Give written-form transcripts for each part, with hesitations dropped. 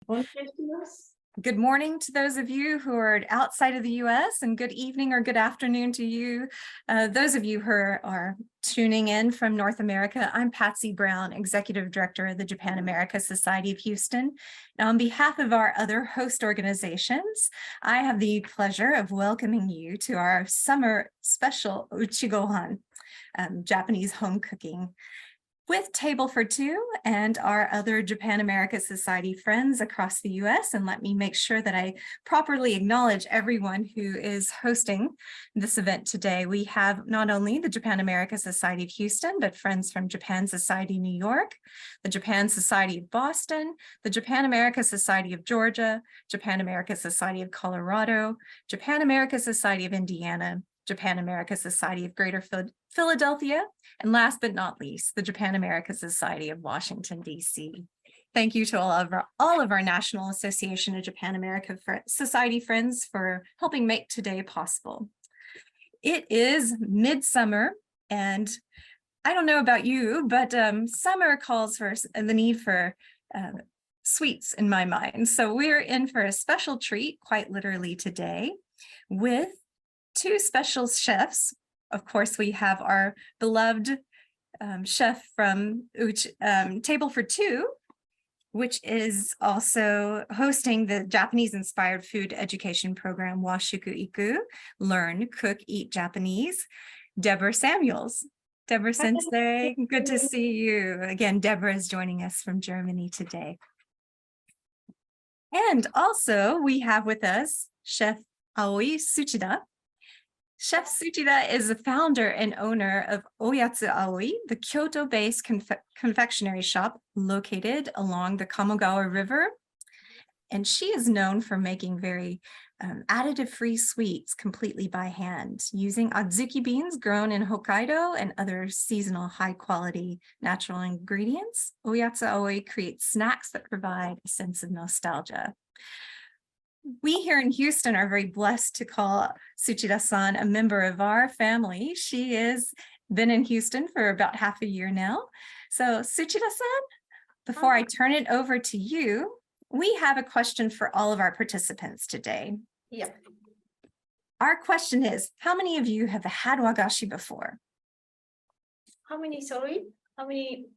Good morning to those of you who are outside of the US, and good evening or good afternoon to you. Those of you who are tuning in from North America, I'm Patsy Brown, Executive Director of the Japan America Society of Houston. Now, on behalf of our other host organizations, I have the pleasure of welcoming you to our summer special Ouchigohan, Japanese home cooking, with Table for Two and our other Japan America Society friends across the US. And let me make sure that I properly acknowledge everyone who is hosting this event today. We have not only the Japan America Society of Houston, but friends from Japan Society New York, the Japan Society of Boston, the Japan America Society of Georgia, Japan America Society of Colorado, Japan America Society of Indiana, Japan America Society of Greater Philadelphia, and last but not least, the Japan America Society of Washington, D.C. Thank you to all of our National Association of Japan America Society friends for helping make today possible. It is midsummer, and I don't know about you, but summer calls for the need for sweets in my mind. So we're in for a special treat, quite literally today, with two special chefs. Of course, we have our beloved chef from Table for Two, which is also hosting the Japanese-inspired food education program, Washuku Iku, Learn, Cook, Eat Japanese, Debra Samuels. Debra-sensei, good to see you. Again, Debra is joining us from Germany today. And also, we have with us Chef Aoi TSUCHIDA. Chef Tsuchida is the founder and owner of OYATSU AOI, the Kyoto-based confectionery shop located along the Kamogawa River. And she is known for making very additive-free sweets completely by hand, using adzuki beans grown in Hokkaido and other seasonal high-quality natural ingredients. OYATSU AOI creates snacks that provide a sense of nostalgia. We here in Houston are very blessed to call Tsuchida-san a member of our family. She has been in Houston for about half a year now. So Tsuchida-san, before I turn it over to you, we have a question for all of our participants today. Yep. Our question is, how many of you have had wagashi before? How many, sorry? How many?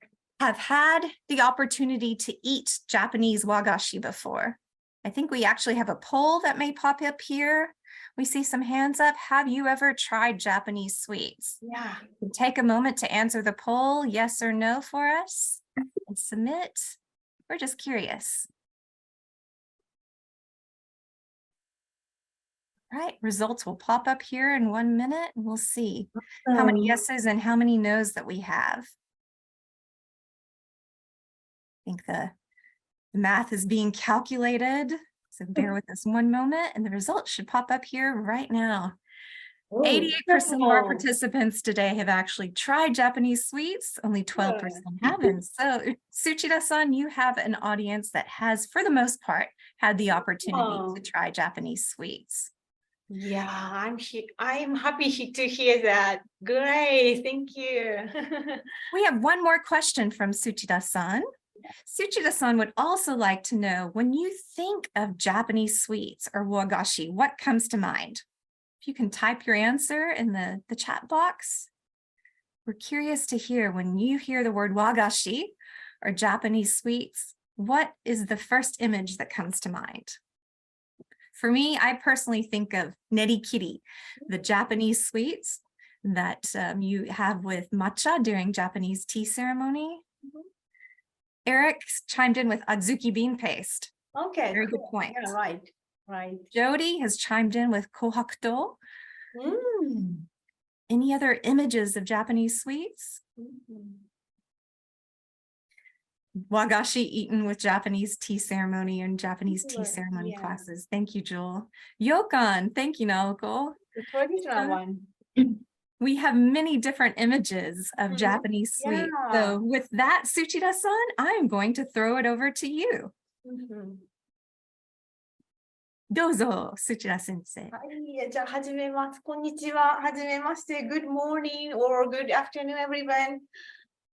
Have had the opportunity to eat Japanese wagashi before? I think we actually have a poll that may pop up here. We see some hands up. Have you ever tried Japanese sweets? Yeah. Take a moment to answer the poll, yes or no for us, and submit. We're just curious. All right, results will pop up here in 1 minute, and we'll see how many yeses and how many nos that we have. I think the math is being calculated, so bear with us 1 moment, and the results should pop up here right now. 88% of our participants today have actually tried Japanese sweets, only 12% haven't. So Tsuchida-san, you have an audience that has, for the most part, had the opportunity to try Japanese sweets. Yeah, I'm happy to hear that. Great, thank you. We have one more question from Tsuchida-san. Tsuchida-san would also like to know, when you think of Japanese sweets or wagashi, what comes to mind? If you can type your answer in the chat box. We're curious to hear, when you hear the word wagashi or Japanese sweets, what is the first image that comes to mind? For me, I personally think of nerikiri, the Japanese sweets that you have with matcha during Japanese tea ceremony. Eric chimed in with adzuki bean paste. Okay. Very good point. Yeah, right. Jody has chimed in with kohakuto. Any other images of Japanese sweets? Wagashi eaten with Japanese tea ceremony and Japanese tea ceremony classes. Thank you, Joel. Yokan, thank you, Naoko. The traditional one. We have many different images of Japanese sweets. So with that, Tsuchida-san, I'm going to throw it over to you. Dozo, Tsuchida-sensei. はい、じゃあ始めます。こんにちは。はじめまして。Good morning or good afternoon, everyone.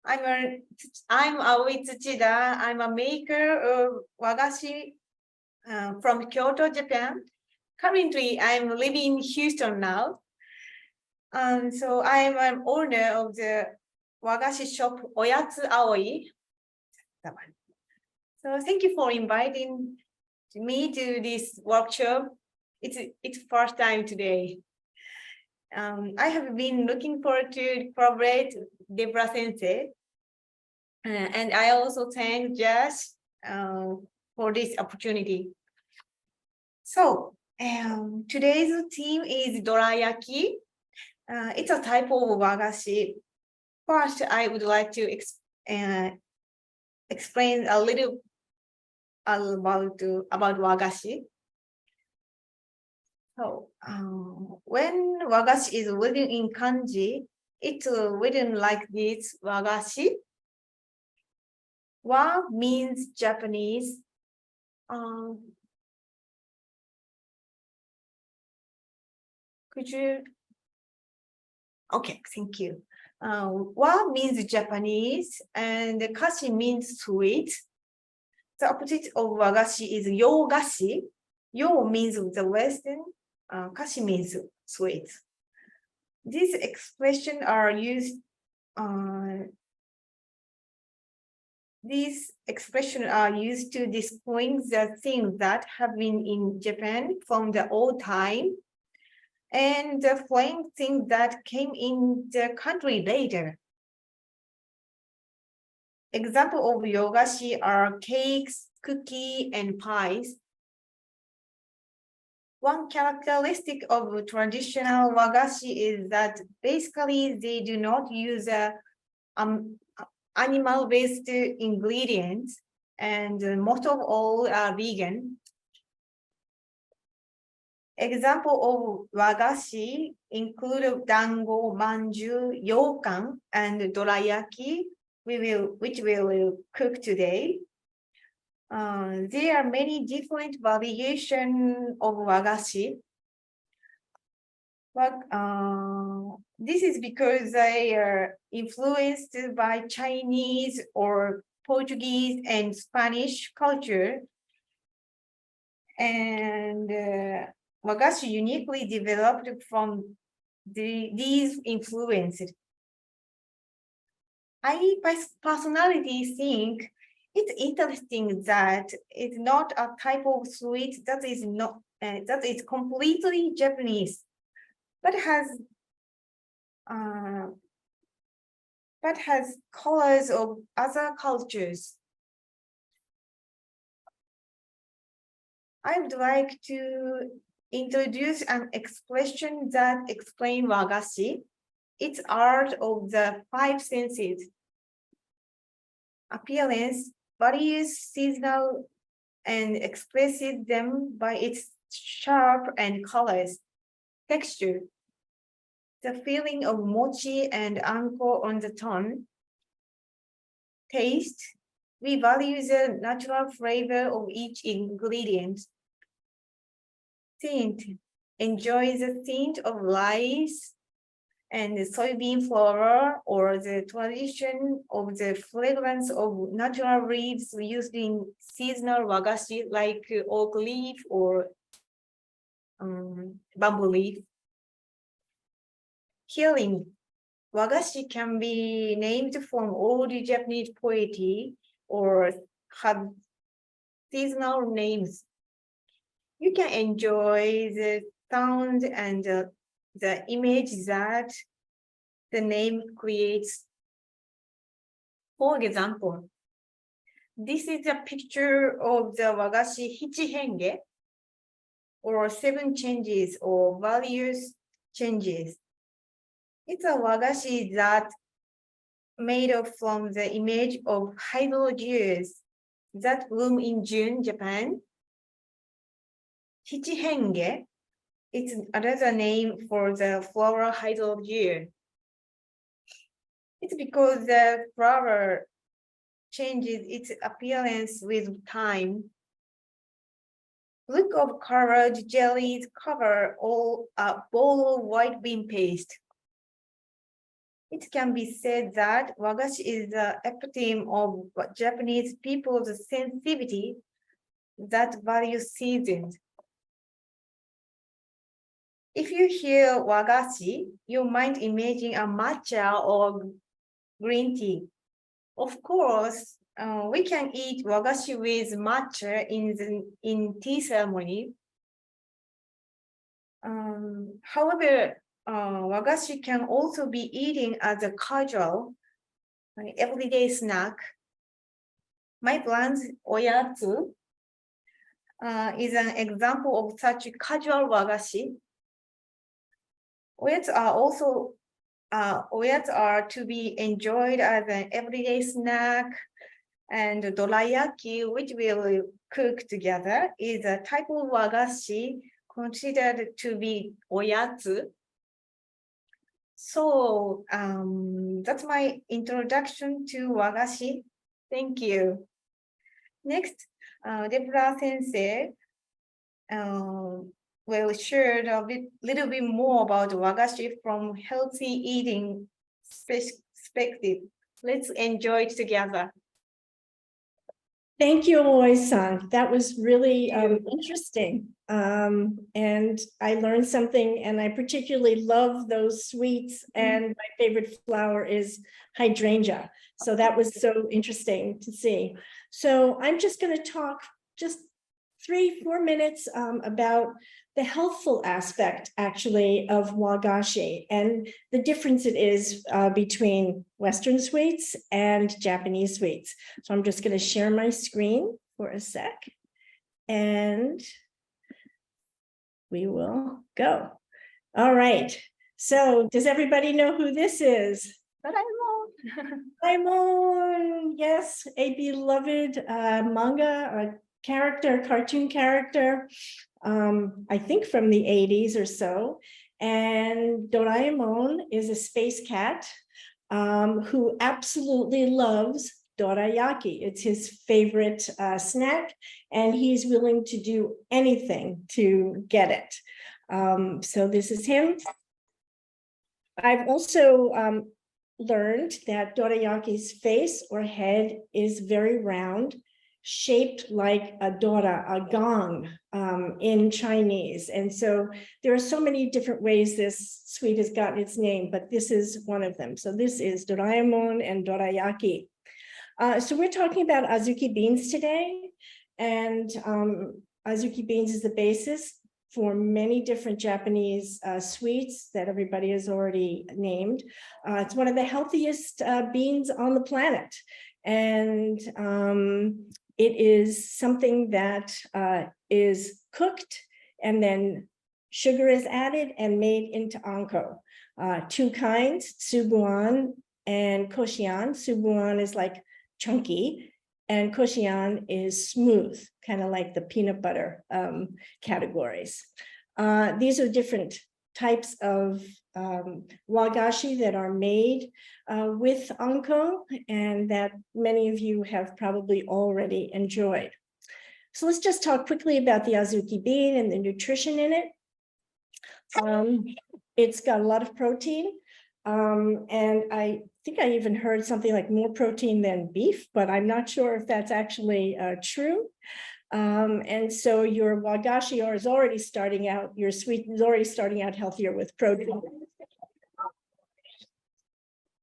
I'm Aoi TSUCHIDA. I'm a maker of wagashi from Kyoto, Japan. Currently, I'm living in Houston now. So I'm an owner of the wagashi shop OYATSU AOI. So thank you for inviting me to this workshop. It's first time today. I have been looking forward to collaborate with Debra Sensei. And I also thank Jess for this opportunity. So today's theme is Dorayaki. It's a type of wagashi. First, I would like to explain a little about wagashi. So when wagashi is written in kanji, it's written like this: wagashi. Wa means Japanese. Could you? Okay, thank you. Wa means Japanese, and kashi means sweet. The opposite of wagashi is yogashi. Yo means the Western, kashi means sweet. These expressions are used. These expressions are used to display the things that have been in Japan from the old time, and the foreign things that came in the country later. Example of yogashi are cakes, cookies, and pies. One characteristic of traditional wagashi is that basically they do not use animal-based ingredients, and most of all are vegan. Example of wagashi include dango, manju, yokan, and dorayaki, which we will cook today. There are many different variations of wagashi. But this is because they are influenced by Chinese or Portuguese and Spanish culture. And wagashi uniquely developed from these influences. I personally think it's interesting that it's not a type of sweet that is completely Japanese, but has colors of other cultures. I would like to introduce an expression that explains wagashi. It's art of the five senses: appearance, varies seasonal, and expresses them by its shape and colors. Texture, the feeling of mochi and anko on the tongue. Taste, we value the natural flavor of each ingredient. Scent, enjoy the scent of rice and soybean flour, or the tradition of the fragrance of natural leaves used in seasonal wagashi like oak leaf or bamboo leaf. Healing, wagashi can be named from old Japanese poetry or have seasonal names. You can enjoy the sound and the image that the name creates. For example, this is a picture of the wagashi hichihenge, or 7 changes or various changes. It's a wagashi that made from the image of hydrogeas that bloom in June, Japan. Hichihenge, it's another name for the flower hydrogea. It's because the flower changes its appearance with time. Look of colored jellies cover all a bowl of white bean paste. It can be said that wagashi is the epitome of Japanese people's sensitivity that value seasoned. If you hear wagashi, you might imagine a matcha or green tea. Of course, we can eat wagashi with matcha in tea ceremony. However, wagashi can also be eaten as a casual, everyday snack. My brand, Oyatsu, is an example of such casual wagashi. Oyatsu are to be enjoyed as an everyday snack, and dorayaki, which we'll cook together, is a type of wagashi considered to be oyatsu. So that's my introduction to wagashi. Thank you. Next, Debra Sensei will share a little bit more about wagashi from healthy eating perspective. Let's enjoy it together. Thank you, Aoi-san. That was really interesting. And I learned something, and I particularly love those sweets. And my favorite flower is hydrangea. So that was so interesting to see. So I'm just going to talk just 3-4 minutes about the healthful aspect, actually, of wagashi and the difference it is between Western sweets and Japanese sweets. So I'm just going to share my screen for a sec, and we will go. All right. So does everybody know who this is? Doraemon, yes, a beloved manga cartoon character, I think from the 80s or so. And Doraemon is a space cat who absolutely loves dorayaki. It's his favorite snack, and he's willing to do anything to get it. So this is him. I've also learned that dorayaki's face or head is very round, shaped like a dora, a gong in Chinese. And so there are so many different ways this sweet has gotten its name, but this is one of them. So this is Doraemon and dorayaki. So we're talking about azuki beans today, and azuki beans is the basis for many different Japanese sweets that everybody has already named. It's one of the healthiest beans on the planet. And it is something that is cooked, and then sugar is added and made into anko. Two kinds, tsubuan and koshian. Tsubuan is like chunky, and koshian is smooth, kind of like the peanut butter categories. These are different types of wagashi that are made with anko, and that many of you have probably already enjoyed. So let's just talk quickly about the azuki bean and the nutrition in it. It's got a lot of protein, and I think I even heard something like more protein than beef, but I'm not sure if that's actually true. And so your wagashi is already starting out, your sweet is already starting out healthier with protein.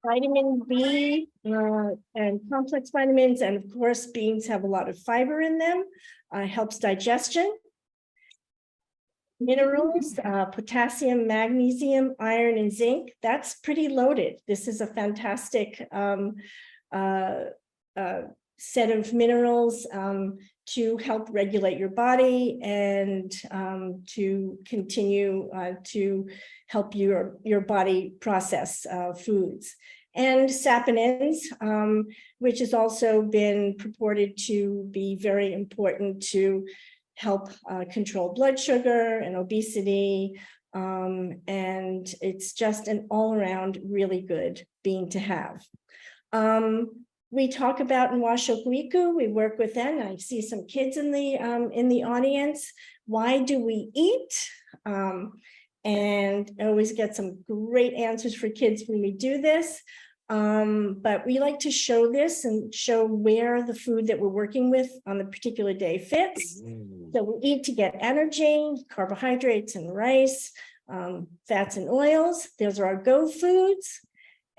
Vitamin B and complex vitamins, and of course, beans have a lot of fiber in them, helps digestion. Minerals, potassium, magnesium, iron, and zinc, that's pretty loaded. This is a fantastic set of minerals to help regulate your body and to continue to help your body process foods. And saponins, which has also been purported to be very important to help control blood sugar and obesity. And it's just an all-around really good bean to have. We talk about Nwashokuiku, we work with them. I see some kids in the audience. Why do we eat? And I always get some great answers for kids when we do this. But we like to show this and show where the food that we're working with on the particular day fits. So we eat to get energy, carbohydrates and rice, fats and oils. Those are our go foods.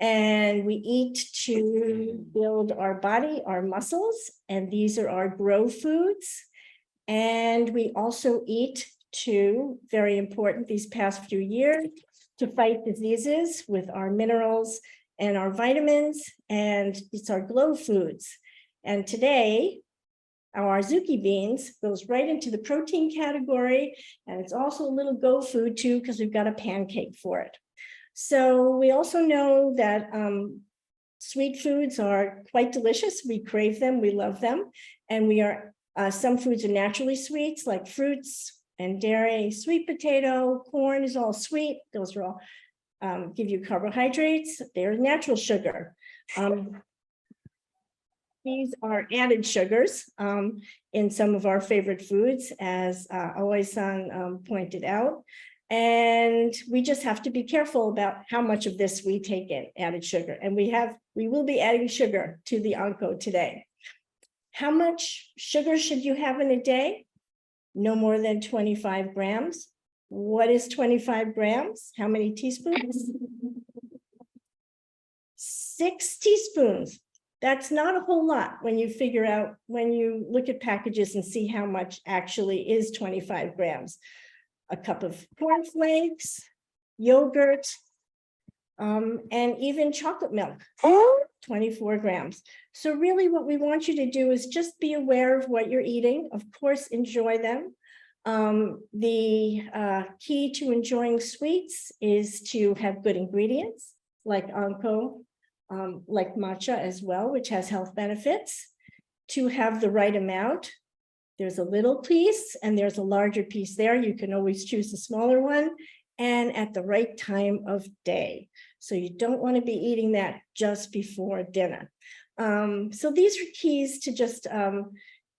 And we eat to build our body, our muscles, and these are our grow foods. And we also eat to, very important these past few years, to fight diseases with our minerals and our vitamins, and it's our glow foods. And today, our azuki beans goes right into the protein category, and it's also a little go food too, because we've got a pancake for it. So we also know that sweet foods are quite delicious. We crave them, we love them, and we are some foods are naturally sweets, like fruits and dairy. Sweet potato, corn is all sweet. Those are all give you carbohydrates. They're natural sugar. These are added sugars in some of our favorite foods, as Aoi-san pointed out. And we just have to be careful about how much of this we take in, added sugar. And we will be adding sugar to the anko today. How much sugar should you have in a day? No more than 25 grams. What is 25 grams? How many teaspoons? 6 teaspoons. That's not a whole lot when you figure out, when you look at packages and see how much actually is 25 grams. A cup of cornflakes, yogurt, and even chocolate milk, 24 grams. So really what we want you to do is just be aware of what you're eating. Of course, enjoy them. The key to enjoying sweets is to have good ingredients like anko, like matcha as well, which has health benefits, to have the right amount. There's a little piece and there's a larger piece there. You can always choose the smaller one, and at the right time of day. So you don't want to be eating that just before dinner. So these are keys to just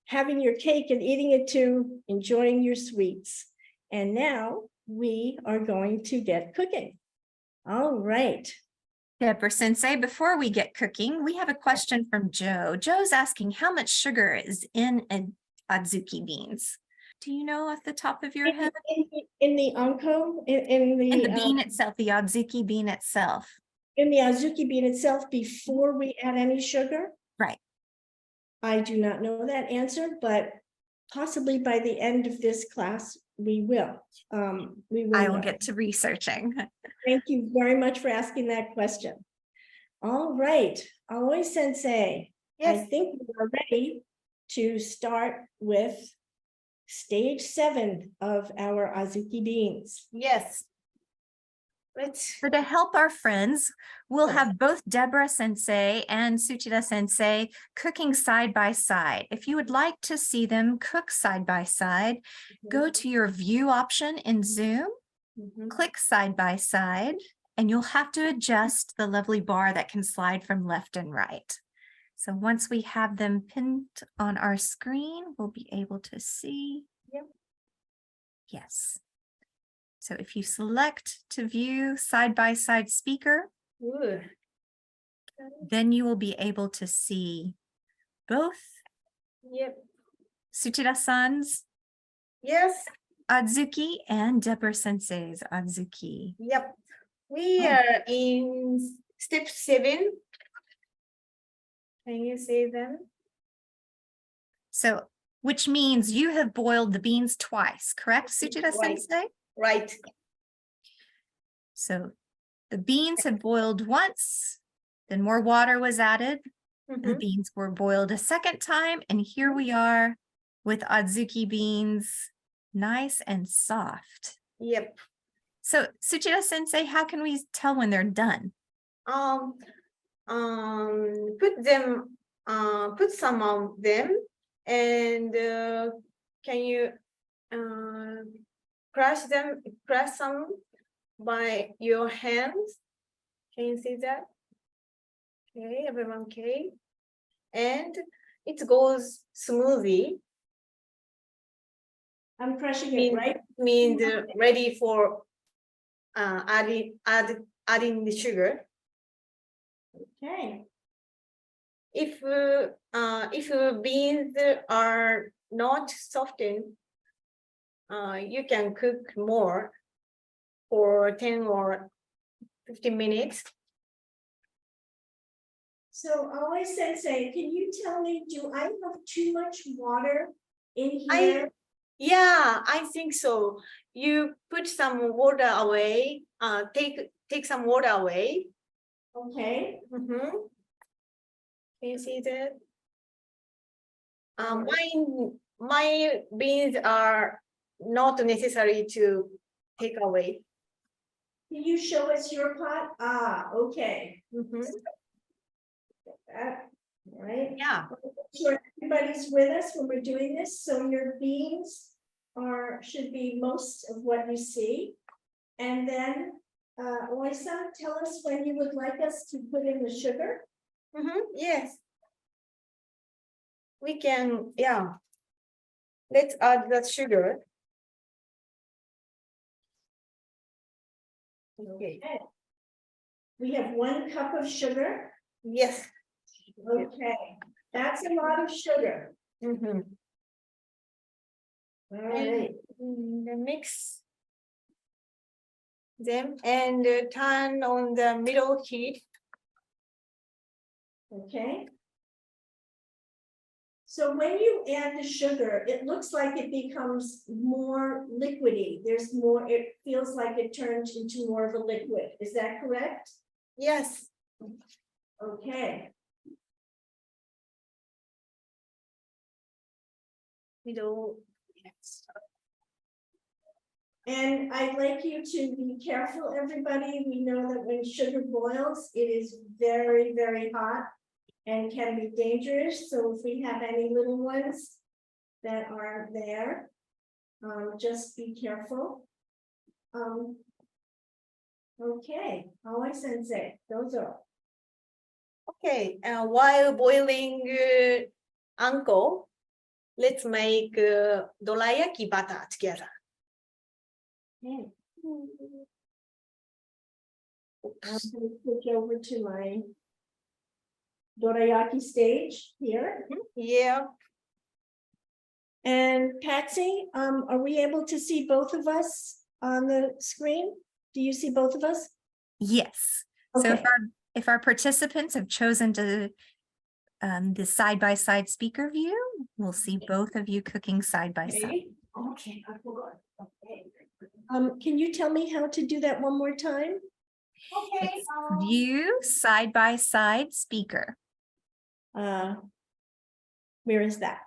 having your cake and eating it too, enjoying your sweets. And now we are going to get cooking. All right. Debra Sensei, before we get cooking, we have a question from Joe. Joe's asking how much sugar is in an azuki beans. Do you know off the top of your head? In the anko, in the bean itself, the azuki bean itself. In the azuki bean itself, before we add any sugar? Right. I do not know that answer, but possibly by the end of this class, we will. I will get to researching. Thank you very much for asking that question. All right, Aoi Sensei, yes. I think we are ready to start with stage 7 of our azuki beans. Yes. So to help our friends, we'll have both Debra Sensei and Tsuchida Sensei cooking side by side. If you would like to see them cook side by side, go to your view option in Zoom, click side by side, and you'll have to adjust the lovely bar that can slide from left and right. So once we have them pinned on our screen, we'll be able to see. Yep. Yes. So if you select to view side-by-side speaker, then you will be able to see both Tsuchida-san's azuki and Debra Sensei's azuki. Yep. We are in step 7. Can you say them? So, which means you have boiled the beans twice, correct, Tsuchida Sensei? Right. So the beans had boiled once, then more water was added. The beans were boiled a second time, and here we are with azuki beans, nice and soft. Yep. So Tsuchida Sensei, how can we tell when they're done? Put some of them, and can you crush some by your hands? Can you see that? Okay, everyone, okay. And it goes smoothly. I'm crushing it, right? Means ready for adding the sugar. Okay. If beans are not softened, you can cook more for 10 or 15 minutes. So Aoi Sensei, can you tell me, do I have too much water in here? Yeah, I think so. You put some water away, take some water away. Okay, Can you see that? My beans are not necessary to take away. can you show us your pot? Ah, okay. That, all right. Yeah. Sure, everybody's with us when we're doing this, so your beans should be most of what you see. And then, Oisa, tell us when you would like us to put in the sugar. Yes. We can, yeah. Let's add the sugar. Okay. We have 1 cup of sugar. Yes. Okay, that's a lot of sugar. All right. Mix them and turn on the middle heat. Okay. So when you add the sugar, it looks like it becomes more liquidy. There's more, it feels like it turns into more of a liquid. Is that correct? Yes. Okay. Middle. Yes. And I'd like you to be careful, everybody. We know that when sugar boils, it is very, very hot and can be dangerous. So if we have any little ones that are there, just be careful. Okay, Aoi Sensei, those are. Okay, while boiling anko, let's make dorayaki batter together. Okay. I'm going to switch over to my dorayaki stage here. Yeah. And Patsy, are we able to see both of us on the screen? Do you see both of us? Yes. So Okay. if our participants have chosen to the side-by-side speaker view, we'll see both of you cooking side by side. Okay, I forgot. Okay. Can you tell me how to do that one more time? Okay. It's view side-by-side speaker. Where is that?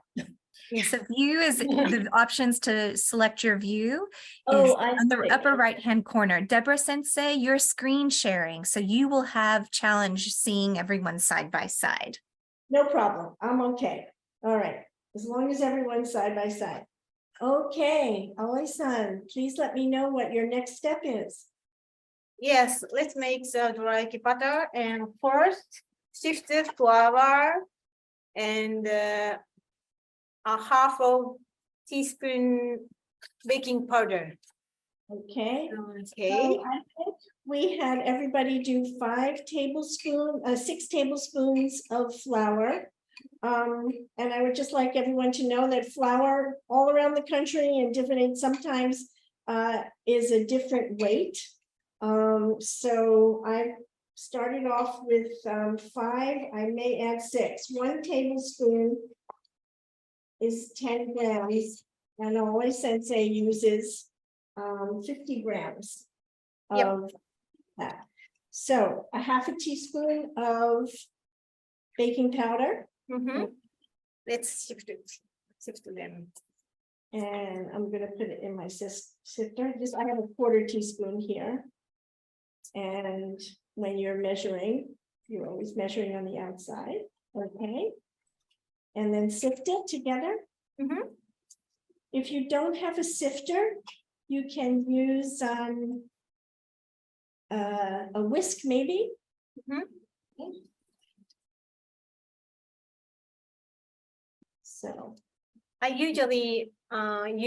So view is the options to select your view is Oh, I on the see. upper right-hand corner. Debra Sensei, you're screen sharing, so you will have challenge seeing everyone side by side. No problem. I'm okay. All right. As long as everyone's side by side. Okay, Aoi-san, please let me know what your next step is. Yes, let's make the dorayaki batter, and first sifted flour and a half of teaspoon baking powder. Okay. Okay. So I think we had everybody do 6 tablespoons of flour. And I would just like everyone to know that flour all around the country and different, sometimes is a different weight. So I started off with 5, I may add 6. 1 tablespoon is 10 grams, and Aoi Sensei uses 50 grams of that. So a half a teaspoon of baking powder. Let's shift them. And I'm gonna put it in my sifter. I have a 1/4 teaspoon here. And when you're measuring, you're always measuring on the outside, okay? And then sift it together. If you don't have a sifter, you can use a whisk maybe. So I usually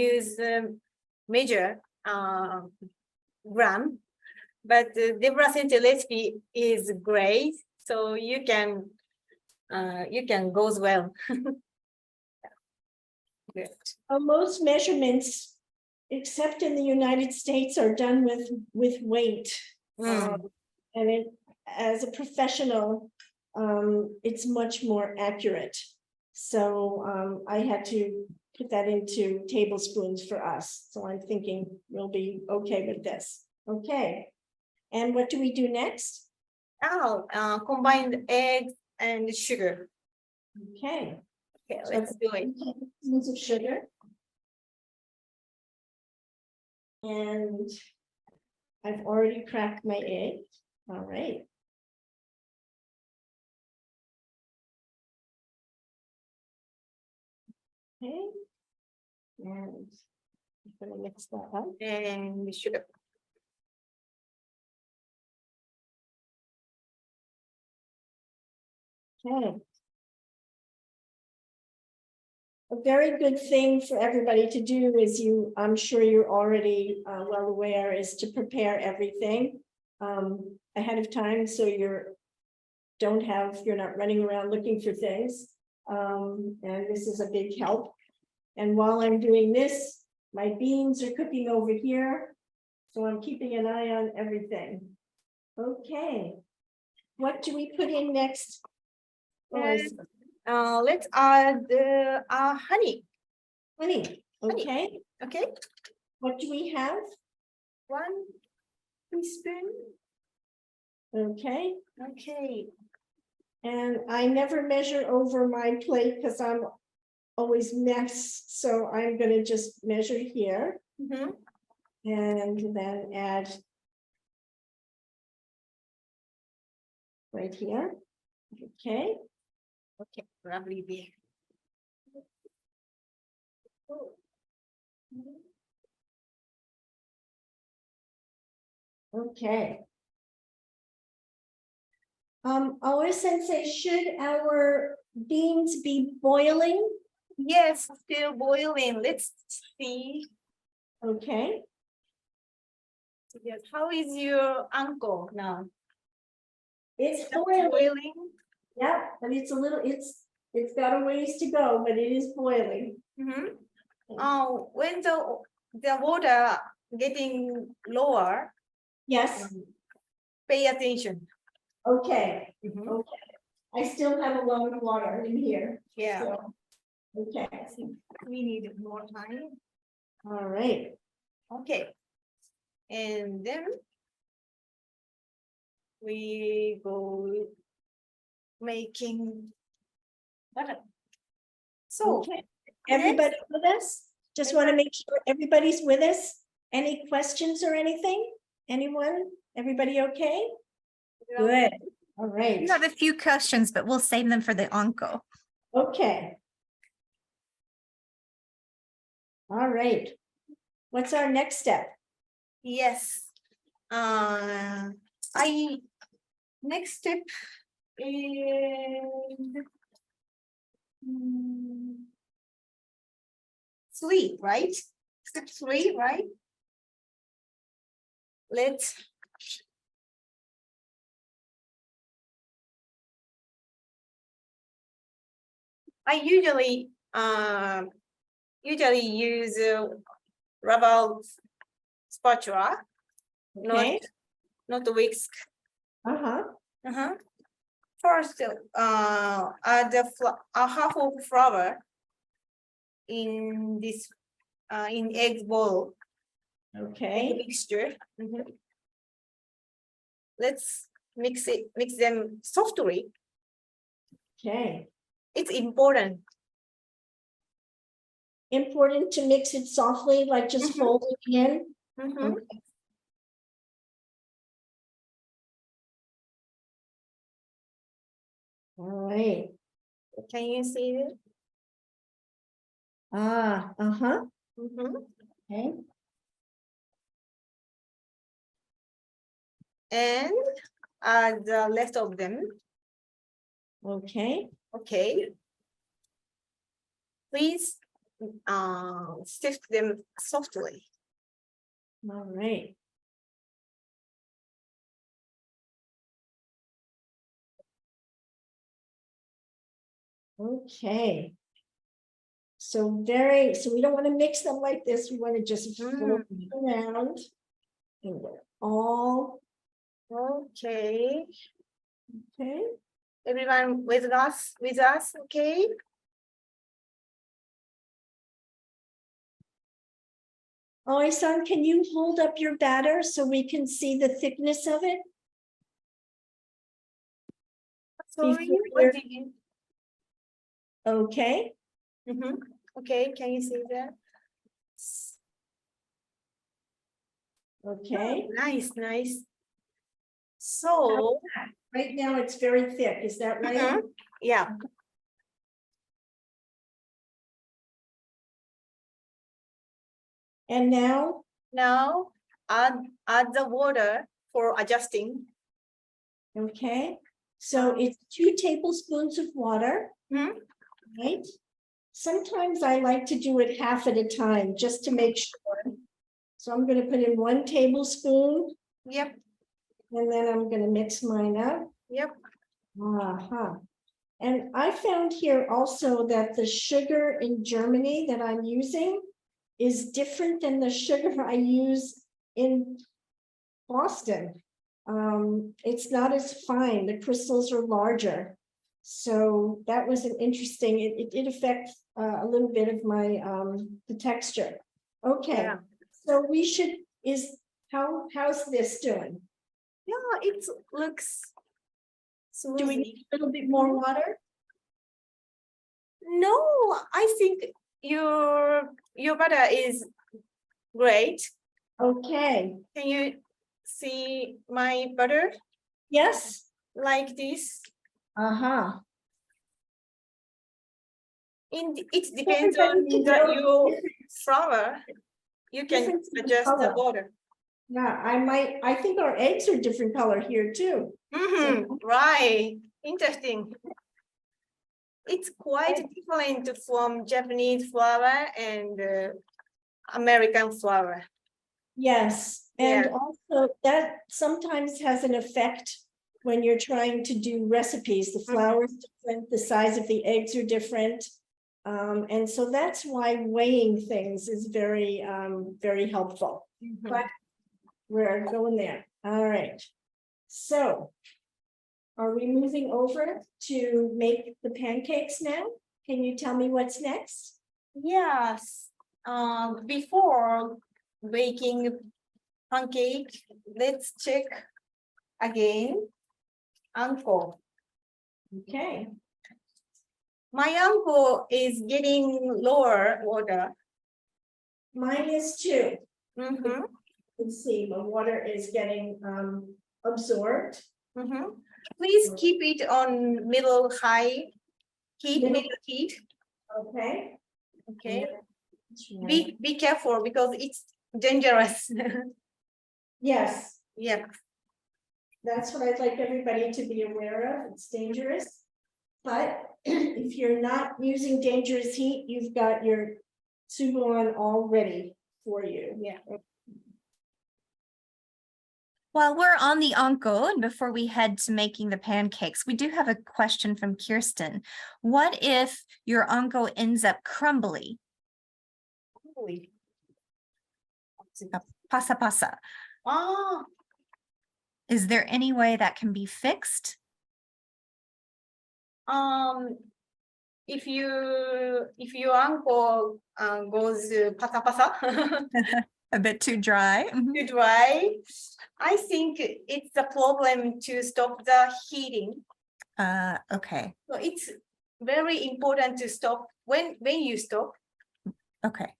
use measure gram, but Debra Sensei recipe is great. So you can go as well. Good. Most measurements, except in the United States, are done with weight. And it, as a professional, it's much more accurate. So I had to put that into tablespoons for us. So I'm thinking we'll be okay with this. Okay. And what do we do next? Combined eggs and sugar. Okay. Okay, let's do it. Tablespoons of sugar. And I've already cracked my egg. All right. Okay. And I'm gonna mix that up. And the sugar. Okay. A very good thing for everybody to do is I'm sure you're already well aware, is to prepare everything ahead of time, so you're not running around looking for things. And this is a big help. And while I'm doing this, my beans are cooking over here, so I'm keeping an eye on everything. Okay. What do we put in next? Let's add honey. Honey. Okay. Okay. What do we have? 1 teaspoon. Okay. Okay. And I never measure over my plate because I'm always mess. So I'm going to just measure here and then add right here. Okay. Okay, lovely beer. Okay. Aoi sensei, should our beans be boiling? Yes, still boiling. Let's see. Okay. Yes. How is your uncle now? It's Still boiling. boiling. Yeah, but it's it's got a ways to go, but it is boiling. When the water getting lower, Yes. pay attention. Okay. Okay. I still have a lot of water in here. Yeah. So, okay. I think we need more time. All right. Okay. And then we go making butter. So Okay. Everybody with us? Just want to make sure everybody's with us. Any questions or anything? Anyone? Everybody okay? Good. All right. We have a few questions, but we'll save them for the anko. Okay. All right. What's our next step? yes. Next step is 3, right? Step 3, right? I usually use rubber spatula, Okay. not whisk. Uh-huh. First, add a half of flour in this in egg bowl. Okay. Mixture. Let's mix them softly. Okay. It's important. Important to mix it softly, like just fold it in. Okay. All right. Can you see it? Uh-huh. Okay. And add the rest of them. Okay. Okay. Please sift them softly. All right. Okay. So we don't want to mix them like this. We want to just flip it around. And we're all Okay. okay. Everyone with us, okay? Aoi-san, can you hold up your batter so we can see the thickness of it? Sorry, Before what you're- did you? Okay. Okay, can you see that? Okay. Nice, nice. So, Right now it's very thick. Is that right? yeah. And now, Now add the water for adjusting. okay. So it's 2 tablespoons of water, right? Sometimes I like to do it half at a time just to make sure. So I'm going to put in 1 tablespoon Yep, and then I'm going to mix mine up. yep. And I found here also that the sugar in Germany that I'm using is different than the sugar I use in Boston. It's not as fine. The crystals are larger. So that was an interesting, it affects a little bit of my the texture. Okay, Yeah. so we should how's this doing? Yeah, it looks smooth. Do we need a little bit more water? No, I think your butter is great. Okay, Can you see my butter yes. like this? It depends on Everybody your flour. You can Difference in adjust the color. water. Yeah, I think our eggs are different color here too. Right, interesting. It's quite different from Japanese flour and American flour. Yes, and Yeah. also that sometimes has an effect when you're trying to do recipes. The flour is different, the size of the eggs are different. And so that's why weighing things is very, very helpful. But we're going there. All right. So are we moving over to make the pancakes now? Can you tell me what's next? Yes. Before baking pancake, let's check again. Anko. Okay. My anko is getting lower water. Mine is too. You can see the water is getting absorbed. Please keep it on middle high heat, Middle. middle heat. Okay. Okay. Yeah. Be careful because it's dangerous. Yes, Yeah. that's what I'd like everybody to be aware of. It's dangerous. But if you're not using dangerous heat, you've got your Ouchigohan all ready for you. Yeah. While we're on the anko, and before we head to making the pancakes, we do have a question from Kirsten. What if your anko ends up crumbly? Pasa pasa. Ah, Is there any way that can be fixed? if your anko goes pasa pasa, A bit too dry. too dry, I think it's the problem to stop the heating. Okay. So it's very important to stop when you stop. Okay.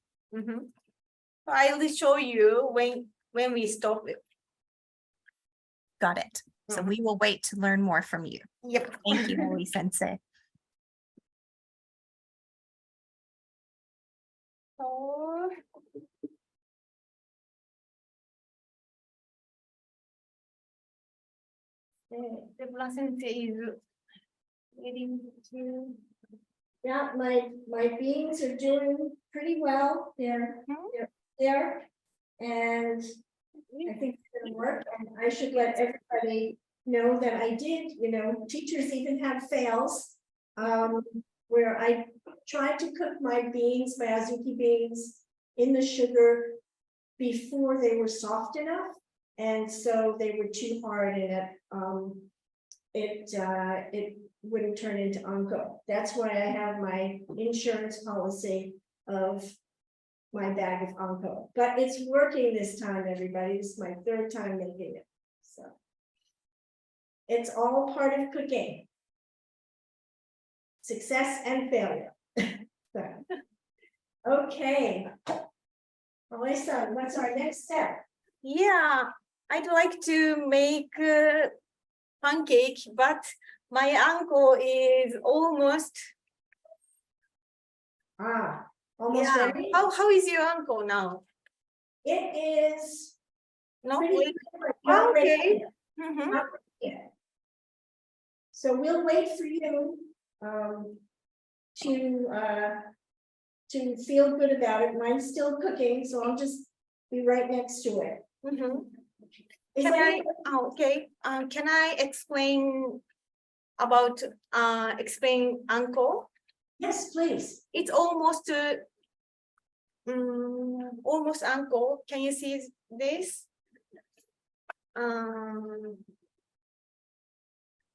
I will show you when we stop it. Got it. So we will wait to learn more from you. Yep. Thank you, Aoi Sensei. So, Debra Sensei is getting to. Yeah, my beans are doing pretty well. They're there. And I think it's gonna work. And I should let everybody know that I did, teachers even have fails. where I tried to cook my beans, my azuki beans, in the sugar before they were soft enough. And so they were too hard and it wouldn't turn into anko. That's why I have my insurance policy of my bag of anko. But it's working this time, everybody. This is my third time making it. So it's all part of cooking. Success and failure. So, okay. Melissa, what's our next step? Yeah, I'd like to make pancake, but my uncle is almost. Almost Yeah. ready? How is your uncle now? It is No, pretty wait. good. Not ready Okay. yet. Mhm. Not ready yet. So we'll wait for you to feel good about it. Mine's still cooking, so I'll just be right next to it. Mhm. Is Can any- okay. Can I explain about explain uncle? Yes, please. It's almost almost uncle. Can you see this?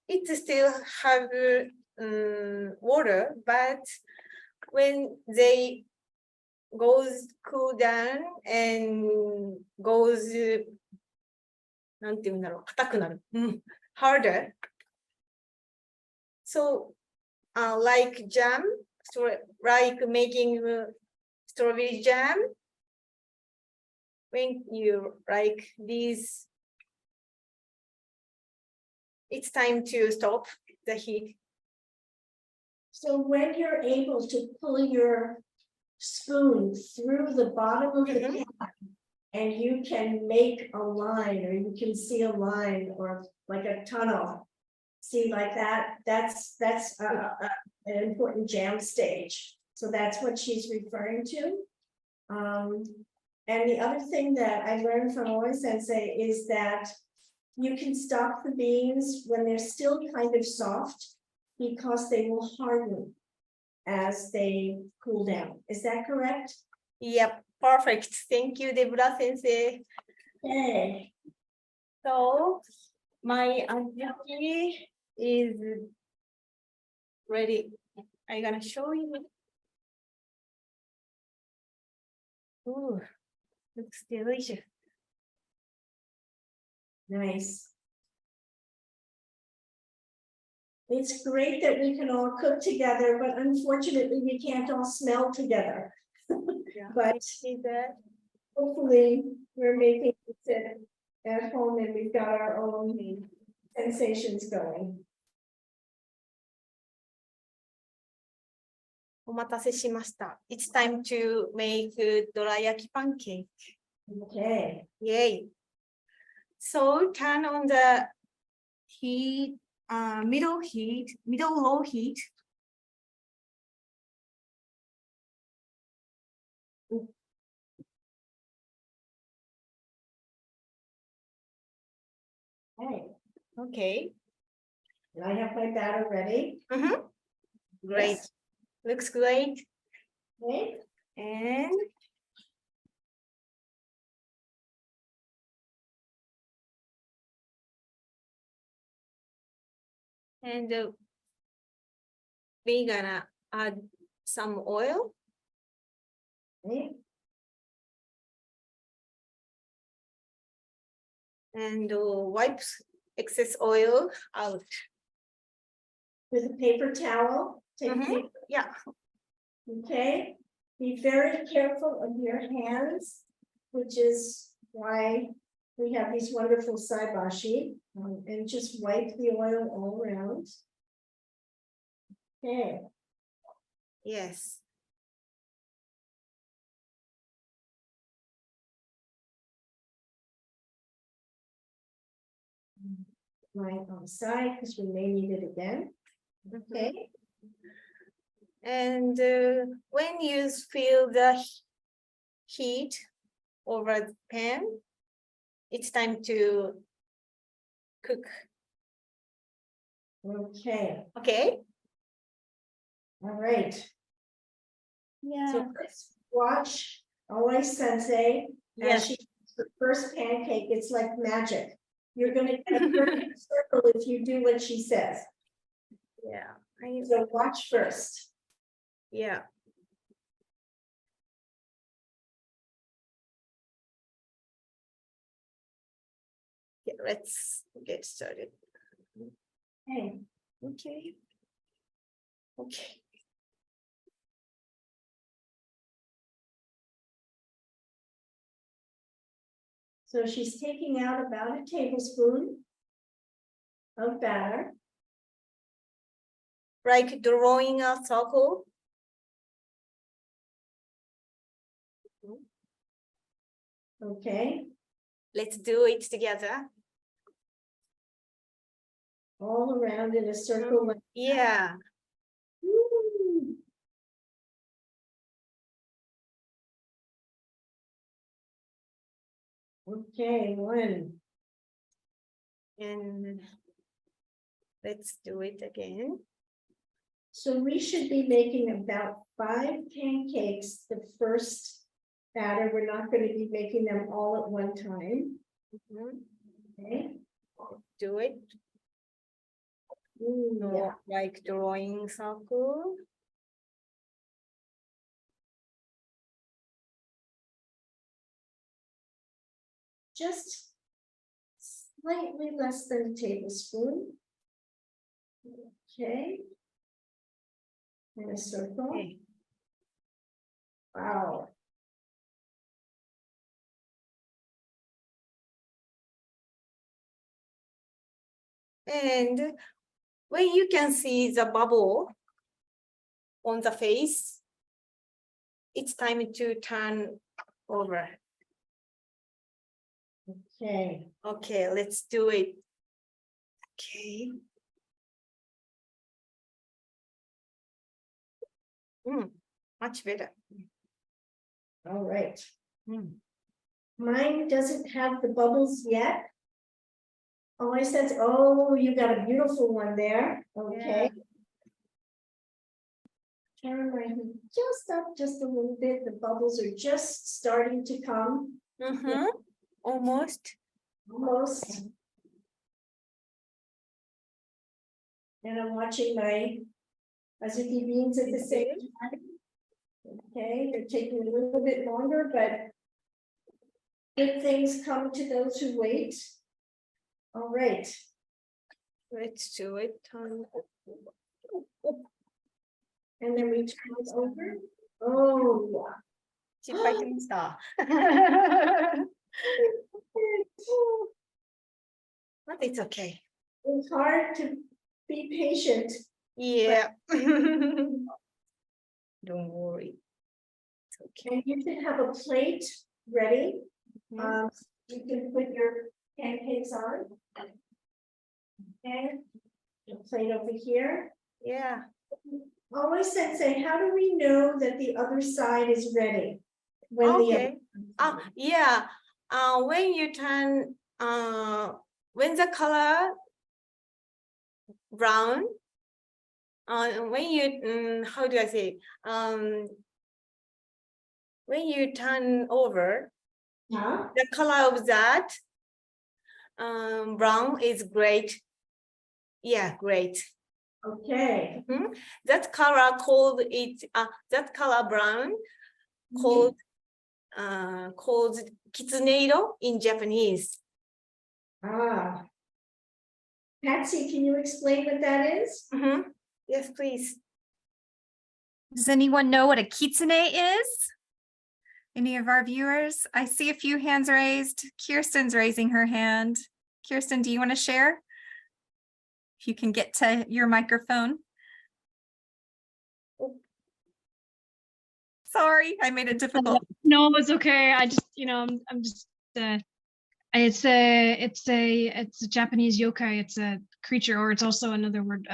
It still have water, but when they goes cool down and goes なんていうんだろう、硬くなる。harder. So, like jam, like making strawberry jam. When you like these, it's time to stop the heat. So when you're able to pull your spoon through the bottom of the Mhm. pan and you can make a line or you can see a line or like a tunnel. See like that, that's an important jam stage. So that's what she's referring to. And the other thing that I learned from Aoi Sensei is that you can stop the beans when they're still kind of soft because they will harden as they cool down. Is that correct? Yep, perfect. Thank you, Debra Sensei. Okay. So my auntie is ready. I'm gonna show you. Ooh, looks delicious. Nice. It's great that we can all cook together, but unfortunately we can't all smell together. Yeah. But See that? hopefully we're making it at home and we've got our own sensations going. お待たせしました。It's time to make dorayaki pancake. Okay. Yay. So turn on the heat, middle low heat. Okay. Okay. And I have my batter ready. Great. Yes. Looks great. Okay. And we're gonna add some oil. Okay. And wipe excess oil out. With a paper towel. Take paper. Yeah. Okay. Be very careful of your hands, which is why we have these wonderful saibashi, and just wipe the oil all around. Okay. Yes. Right on the side because we may need it again. Okay. And when you feel the heat over the pan, it's time to cook. Okay. Okay. All right. Yeah. So let's watch Aoi Sensei. Yes. As she makes the first pancake, it's like magic. You're gonna get a perfect circle if you do what she says. Yeah. So watch first. Yeah. Yeah, let's get started. Okay. Okay. Okay. So she's taking out about a tablespoon of batter. Like drawing a circle. Okay, Let's do it together. all around in a circle. Yeah. Woo. Okay, one. And let's do it again. So we should be making about 5 pancakes the first batter. We're not going to be making them all at one time. Mhm. Okay. Do it. Yeah. Like drawing circle. Just slightly less than a tablespoon. Okay. And a circle. Okay. Wow. And when you can see the bubble on the face, it's time to turn over. Okay. Okay, let's do it. Okay. Much better. All right. Mm. Mine doesn't have the bubbles yet. Oh, I said, oh, you got a beautiful one there. Okay. Turn my heat just up just a little bit. The bubbles are just starting to come. Almost. Almost. And I'm watching my azuki beans at the same time. Okay, they're taking a little bit longer, but good things come to those who wait. All right. Let's do it. Turn. And then we turn it over. Oh, 失敗しました。But it's okay. it's hard to be patient. Yeah. Don't worry. It's okay. And you should have a plate ready. Mhm. You can put your pancakes on. Okay, the plate over here. Yeah. Always Sensei, how do we know that the other side is ready? When Okay. Yeah. When you turn, when the color brown, when you, how do I say? When you turn over, Huh? the color of that brown is great. Yeah, great. Okay. That color called it. That color brown called called kitsuneiro in Japanese. Ah. Patsy, can you explain what that is? Yes, please. Does anyone know what a kitsune is? Any of our viewers? I see a few hands raised. Kirsten's raising her hand. Kirsten, do you want to share? If you can get to your microphone. Sorry, I made it difficult. No, it's okay. I just, I'm just. It's a Japanese yokai. It's a creature, or it's also another word.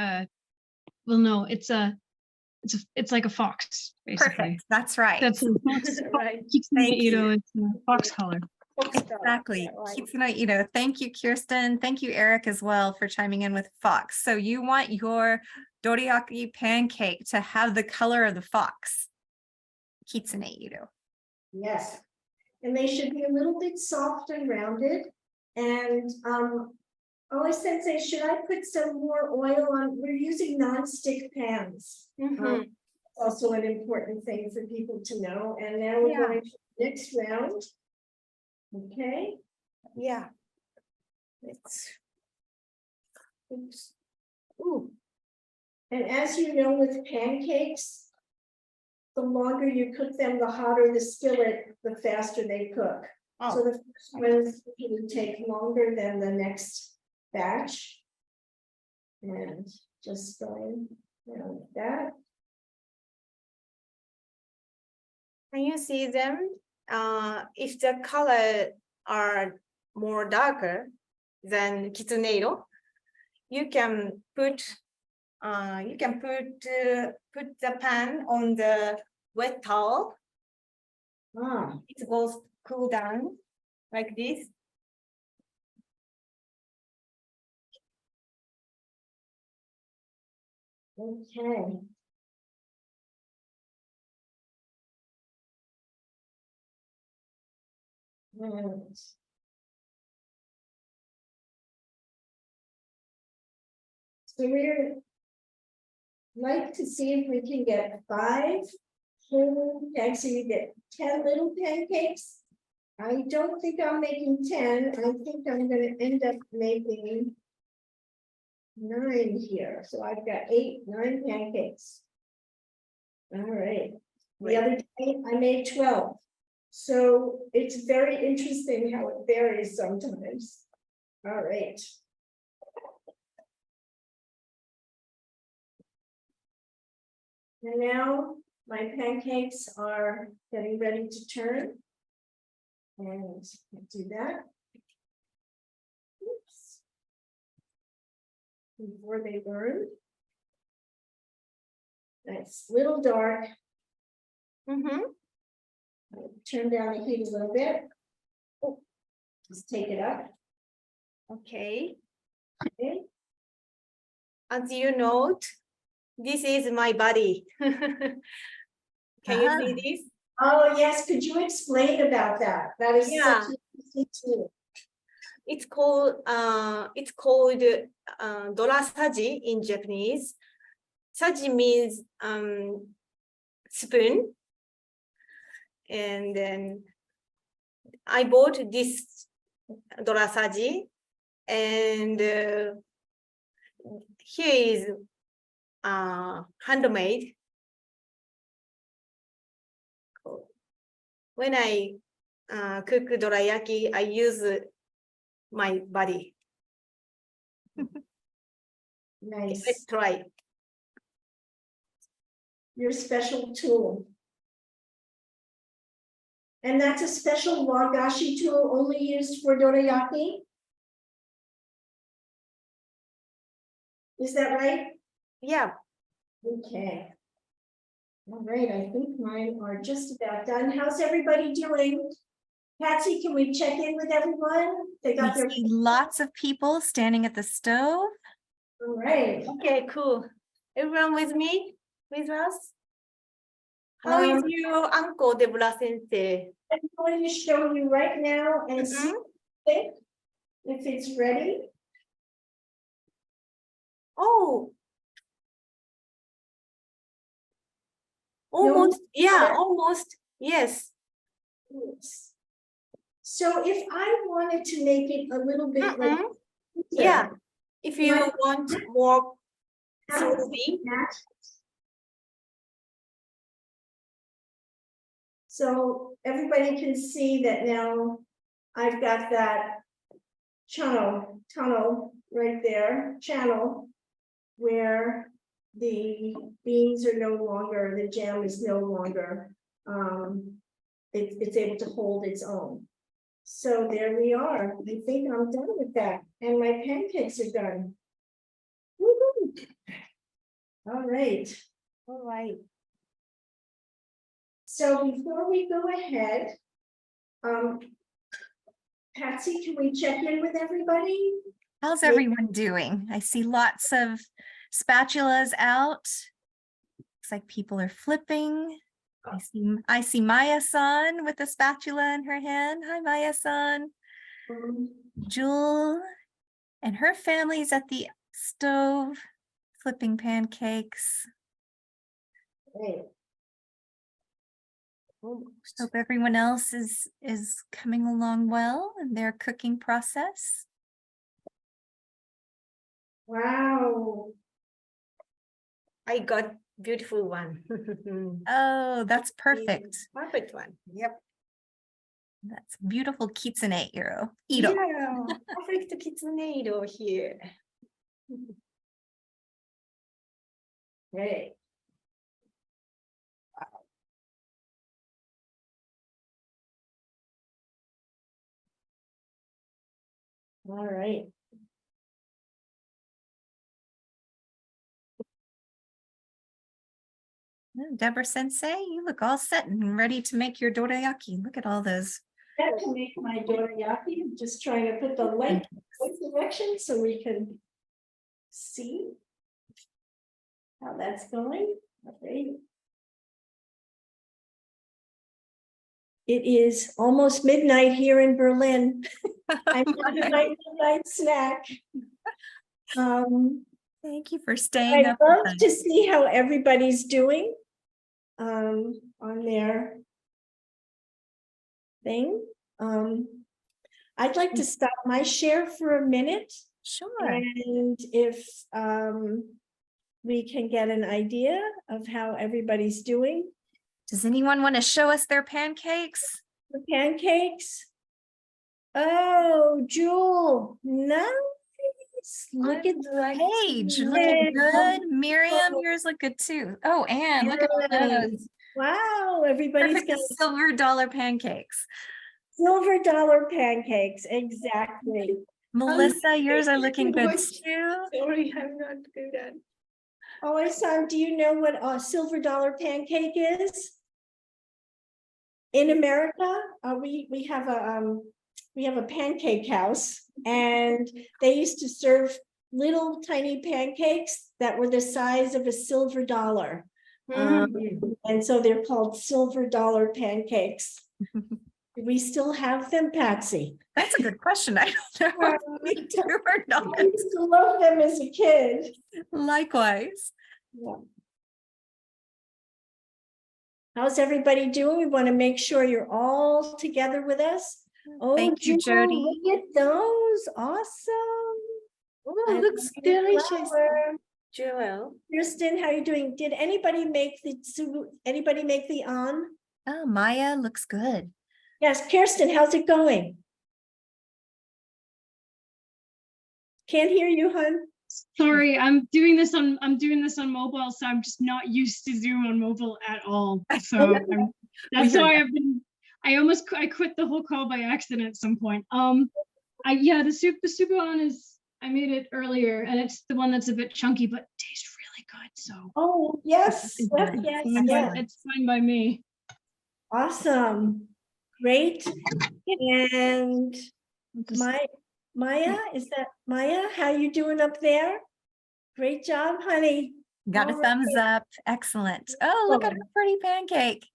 Well, no, it's like a fox, basically. Perfect. That's right. That's a fox. Right. Thank you. It's a fox color. Exactly. Kitsune Ito. Thank you, Kirsten. Thank you, Eric, as well, for chiming in with fox. So you want your dorayaki pancake to have the color of the fox. Kitsune iru. Yes. And they should be a little bit soft and rounded. And Aoi Sensei, should I put some more oil on? We're using non-stick pans. Also an important thing for people to know. And now we're going to the next round. Okay. Yeah. Let's. Oops. Ooh. And as you know, with pancakes, the longer you cook them, the hotter the skillet, the faster they cook. So the first ones will take longer than the next batch. And just going around like that. Can you see them? If the color are more darker than kitsuneiro, you can put put the pan on the wet towel. It goes cool down like this. Okay. And so we're like to see if we can get 5 whole pancakes. So you get 10 little pancakes. I don't think I'm making 10. I think I'm going to end up making 9 here. So I've got 9 pancakes. All right. The other day I made 12. So it's very interesting how it varies sometimes. All right. And now my pancakes are getting ready to turn. And I'll do that. Oops. Before they burn. It's a little dark. I'll turn down the heat a little bit. Oh, just take it up. Okay. Okay. As you note, this is my body. Can you see this? Oh, yes. Could you explain about that? That is such an interesting tool. It's called dorasaji in Japanese. Saji means spoon. And then I bought this dorasaji, and here is handmade. When I cook dorayaki, I use my body. Nice. Let's try. Your special tool. And that's a special wagashi tool only used for dorayaki? Is that right? Yeah. Okay. All right, I think mine are just about done. How's everybody doing? Patsy, can we check in with everyone? They got their. We see lots of people standing at the stove. All right. Okay, cool. Everyone with me? With us? How is your uncle, Debra Sensei? I'm going to show you right now and see if it's ready. Oh. Almost, yeah, almost, yes. So if I wanted to make it a little bit like yeah, if you want more smoothie. So everybody can see that now I've got that tunnel right there, channel, where the beans are no longer, the jam is no longer, it's able to hold its own. So there we are. I think I'm done with that. And my pancakes are done. Woo-hoo. All right. All right. So before we go ahead, Patsy, can we check in with everybody? How's everyone doing? I see lots of Spatula's out. Looks like people are flipping. I see Maya-san with a spatula in her hand. Hi, Maya-san. Jewel and her family's at the stove flipping pancakes. Great. Hope everyone else is coming along well in their cooking process. Wow. I got beautiful one. Oh, that's perfect. Perfect one. Yep. That's beautiful kitsune iro. Yeah, perfect kitsune here. Great. All right. Debra-sensei, you look all set and ready to make your dorayaki. Look at all those. To make my dorayaki, I'm just trying to put the light direction so we can see how that's going. Okay. It is almost midnight here in Berlin. I'm having my midnight snack. Thank you for staying I up. with love us. to see how everybody's doing on their thing. I'd like to stop my share for a minute, Sure. and if we can get an idea of how everybody's doing. Does anyone want to show us their pancakes? The pancakes. Oh, Jewel, nice. Look at Paige, Yeah. looking good. Miriam, yours look good too. Oh, Anne, look at all those. Wow, everybody's Perfect got silver dollar pancakes. silver dollar pancakes, exactly. Melissa, yours are looking good What? too. Sorry, I'm not good at. Oh, I saw, do you know what a silver dollar pancake is? In America, we have a pancake house, and they used to serve little tiny pancakes that were the size of a silver dollar. And so they're called silver dollar pancakes. Do we still have them, Patsy? That's a good question. I don't know if we do or not. I used to love them as a kid. Likewise. Yeah. How's everybody doing? We want to make sure you're all together with us. Oh, Thank you, Jewel, Jody. look at those. Awesome. Oh, I looks love your delicious. flower. Joel. Kirsten, how are you doing? Did anybody make the on? Oh, Maya looks good. Yes, Kirsten, how's it going? Can't hear you, hun. Sorry, I'm doing this on mobile, so I'm just not used to Zoom on mobile at all. So that's why I quit the whole call by accident at some point. The soup on is, I made it earlier, and it's the one that's a bit chunky but tastes really good. So Oh, yes, It's yes, good. yes, It's yes. it's fine by me. Awesome. Great. And Maya, is that Maya? How you doing up there? Great job, honey. Got a All thumbs right. up. Excellent. Oh, look at her pretty pancake.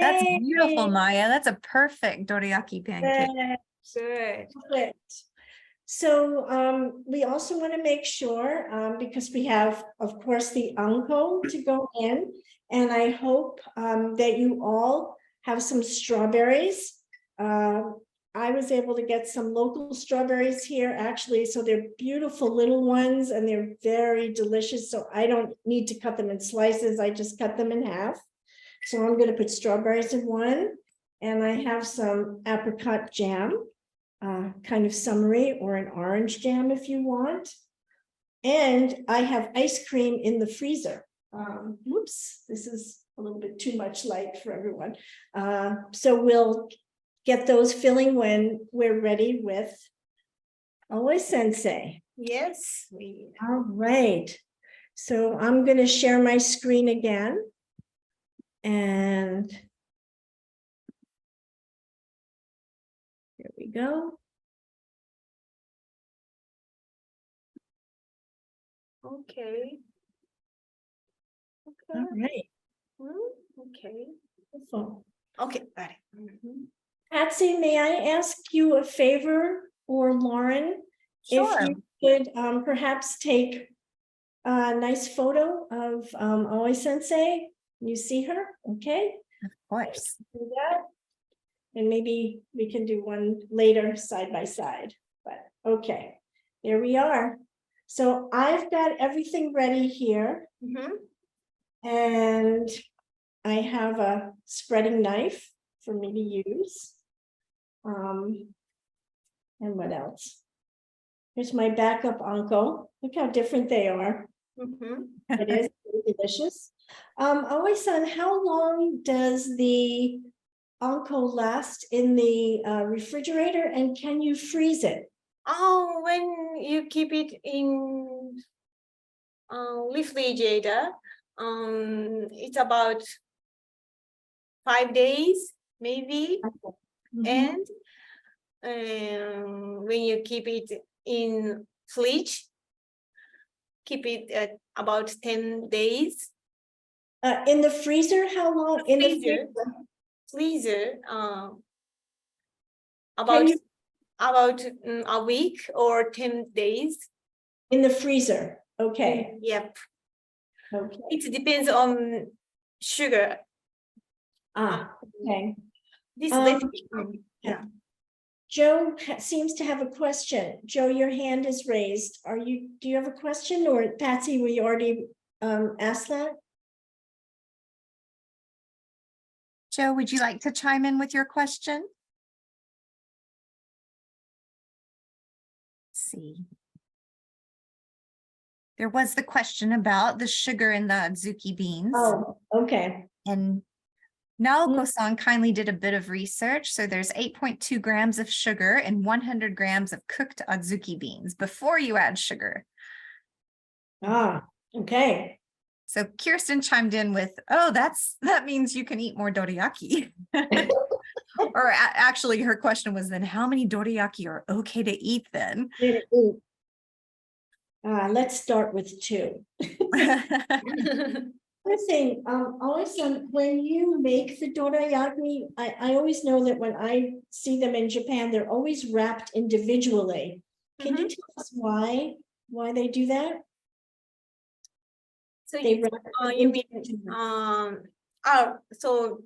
That's Yay. beautiful, Maya. That's a perfect dorayaki pancake. Good. Perfect. So we also want to make sure, because we have, of course, the anko to go in, and I hope that you all have some strawberries. I was able to get some local strawberries here, actually, so they're beautiful little ones, and they're very delicious, so I don't need to cut them in slices. I just cut them in half. So I'm going to put strawberries in one, and I have some apricot jam, kind of summery, or an orange jam if you want. And I have ice cream in the freezer. Whoops, this is a little bit too much light for everyone. So we'll get those filling when we're ready with Aoi Sensei. Yes. All right. So I'm going to share my screen again. And here we go. Okay. All right. Okay. Wonderful. Okay, got it. Mhm. Patsy, may I ask you a favor, or Lauren? If Sure. you could perhaps take a nice photo of Aoi Sensei. You see her, okay? Of course. Do that. And maybe we can do one later side by side, but okay, there we are. So I've got everything ready here, Mhm. and I have a spreading knife for me to use. And what else? Here's my backup anko. Look how different they are. Mhm. It is really delicious. Aoi-san, how long does the anko last in the refrigerator, and can you freeze it? Oh, when you keep it in refrigerator, it's about 5 days, maybe. Mhm. And when you keep it in fridge, keep it at about 10 days. In the freezer, how long? In the Freezer. freezer? Freezer, Can about you, a week or 10 days. in the freezer, okay, Yep. okay. It depends on sugar. Okay. This Um, recipe. yeah. Joe seems to have a question. Joe, your hand is raised. Do you have a question, or Patsy, we already asked that? Joe, would you like to chime in with your question? Let's see. There was the question about the sugar in the adzuki beans. Oh, okay. And Naoko-san kindly did a bit of research. So there's 8.2 grams of sugar and 100 grams of cooked adzuki beans before you add sugar. Okay. So Kirsten chimed in with, oh, that means you can eat more dorayaki. Or actually her question was then, how many dorayaki are okay to eat then? Let's start with 2. One thing, always when you make the dorayaki, I always know that when I see them in Japan, they're always wrapped individually. Can you tell us why they do that? So They wrap them you mean individually. so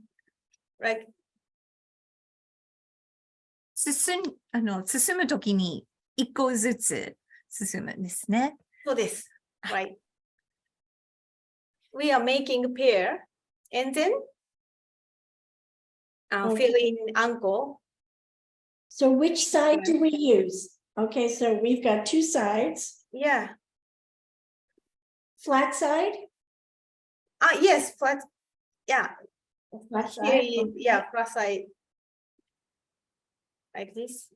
like 包むときに1個ずつ進むんですね。so this, right? We are making pear and then fill in anko. So which side do we use? Okay, so we've got 2 sides. Yeah. Flat side? Yes, flat. Yeah. Flat Here side. is, yeah, flat side. Like this.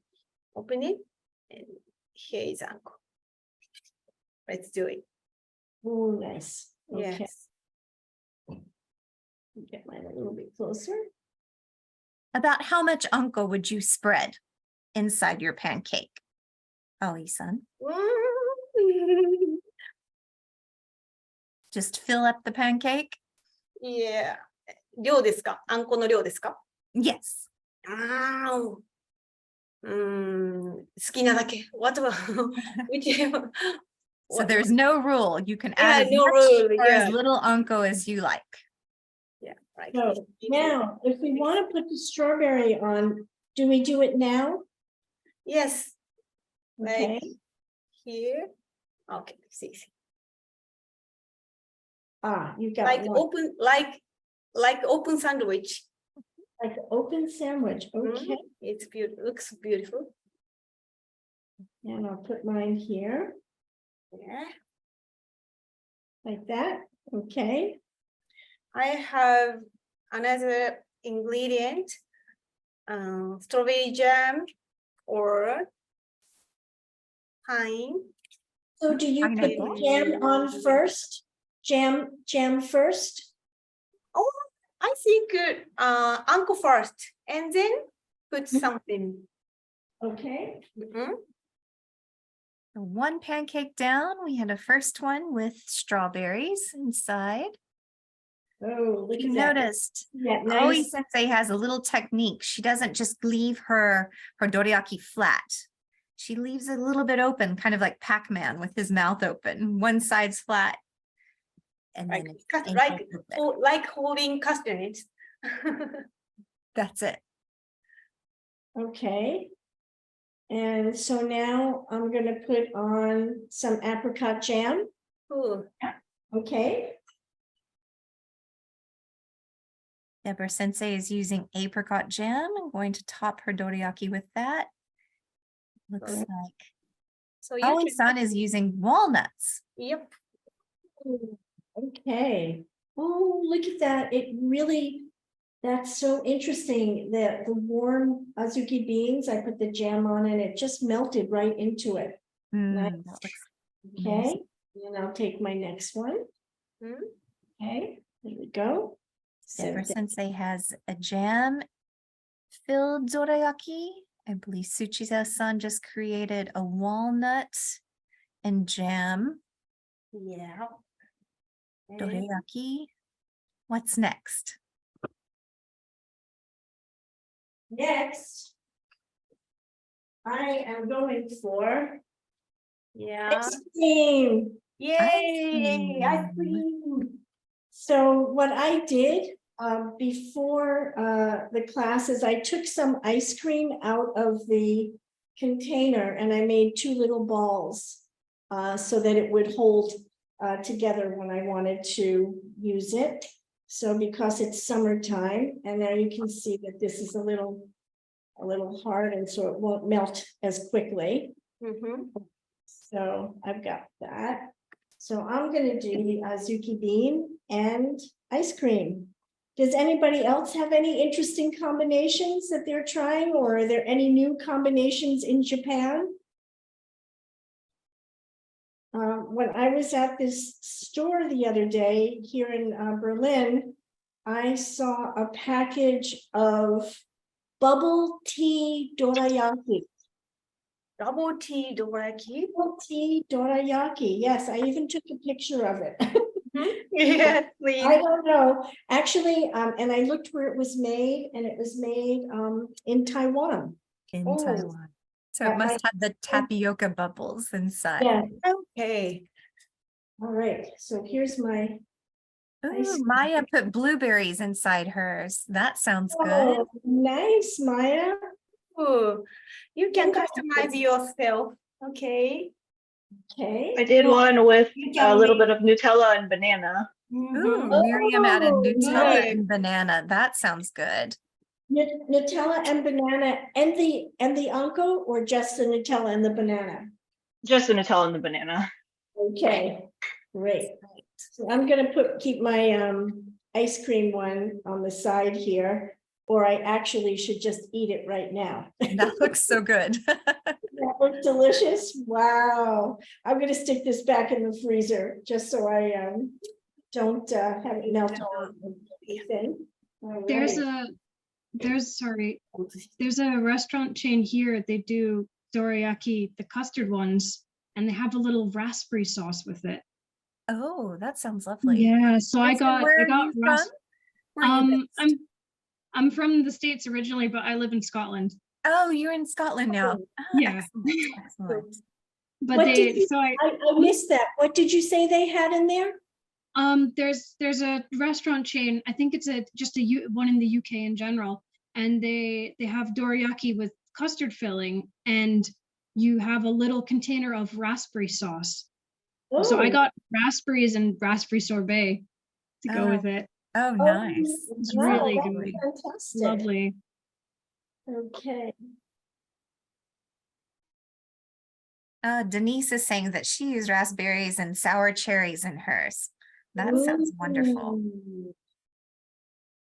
Open it. And here is anko. Let's do it. Oh, nice. Okay. Yes. Get mine a little bit closer. About how much anko would you spread inside your pancake? Aoi-san. Just fill up the pancake? Yeah. 量ですか？あんこの量ですか？ Yes. 好きなだけ。What about whichever? So there's no rule. You can Yeah, add as no much rule, or yeah. as little anko as you like. Yeah, right. So now, if we want to put the strawberry on, do we do it now? Yes. Okay. Like here. Okay, see. You got Like one. open, like open sandwich. Like an open sandwich. Okay. It's beautiful. Looks beautiful. And I'll put mine here Yeah. like that. Okay. I have another ingredient, strawberry jam or pine. So do you put the Pineapple. jam on first? Jam first? Oh, I think anko first, and then put something. Okay. One pancake down, we had a first one with strawberries inside. Oh, look You at that. noticed Yeah, Aoi nice. Sensei has a little technique. She doesn't just leave her dorayaki flat. She leaves it a little bit open, kind of like Pac-Man with his mouth open. One side's flat. And then it's ankle open. Like holding castanets. That's it. Okay. And so now I'm gonna put on some apricot jam. Ooh, Okay. Debra Sensei is using apricot jam. I'm going to top her dorayaki with that. Looks Okay. like so you Aoi-san is using walnuts. Yep. Okay. Oh, look at that. It really, that's so interesting. The warm azuki beans, I put the jam on and it just melted right into it. Nice. That looks Okay. And I'll take my next one. Hmm? Okay, there we go. Debra So Sensei has a jam filled dorayaki. I believe Tsuchida-san just created a walnut and jam Yeah. And dorayaki. What's next? next, I am going for yeah. ice cream. Yay! Ice cream. cream. So what I did before the class is I took some ice cream out of the container and I made two little balls so that it would hold together when I wanted to use it. So because it's summertime, and there you can see that this is a little hard, and so it won't melt as quickly. Mhm. So I've got that. So I'm gonna do the azuki bean and ice cream. Does anybody else have any interesting combinations that they're trying, or are there any new combinations in Japan? When I was at this store the other day here in Berlin, I saw a package of bubble tea dorayaki. Double tea dorayaki. Bubble tea dorayaki. Yes, I even took a picture of it. Yeah, please. I don't know, actually, and I looked where it was made, and it was made in Taiwan. In Oh, Taiwan. So that it must might- have the tapioca bubbles inside. Yeah, Okay. all right, so here's my. ice Ooh, cream. Maya put blueberries inside hers. That sounds good. Oh, nice, Maya. Ooh, you can Yeah. customize yourself. Okay. Okay. I did one with You a can little make- bit of Nutella and banana. Ooh, Mhm. Miriam added Oh, Nutella nice. and banana. That sounds good. Nutella and banana and the anko, or just the Nutella and the banana? Just the Nutella and the banana. Okay, great. So I'm gonna keep my ice cream one on the side here, or I actually should just eat it right now. That looks so good. That looks delicious. Wow. I'm gonna stick this back in the freezer just so I don't have it melt all everything. All There's right. there's a restaurant chain here. They do dorayaki, the custard ones, and they have a little raspberry sauce with it. Oh, that sounds lovely. Yeah, so I And so got where are you from? Where are you based? I'm from the States originally, but I live in Scotland. Oh, you're in Scotland now. Oh, Yeah. excellent, excellent. But What did you- so I missed that. What did you say they had in there? there's a restaurant chain. I think it's one in the UK in general, and they have dorayaki with custard filling, and you have a little container of raspberry sauce. So I Oh, got raspberries and raspberry sorbet to go with it. Oh, nice. It's wow, really that's good. fantastic. Lovely. Okay. Denise is saying that she used raspberries and sour cherries in hers. That sounds wonderful.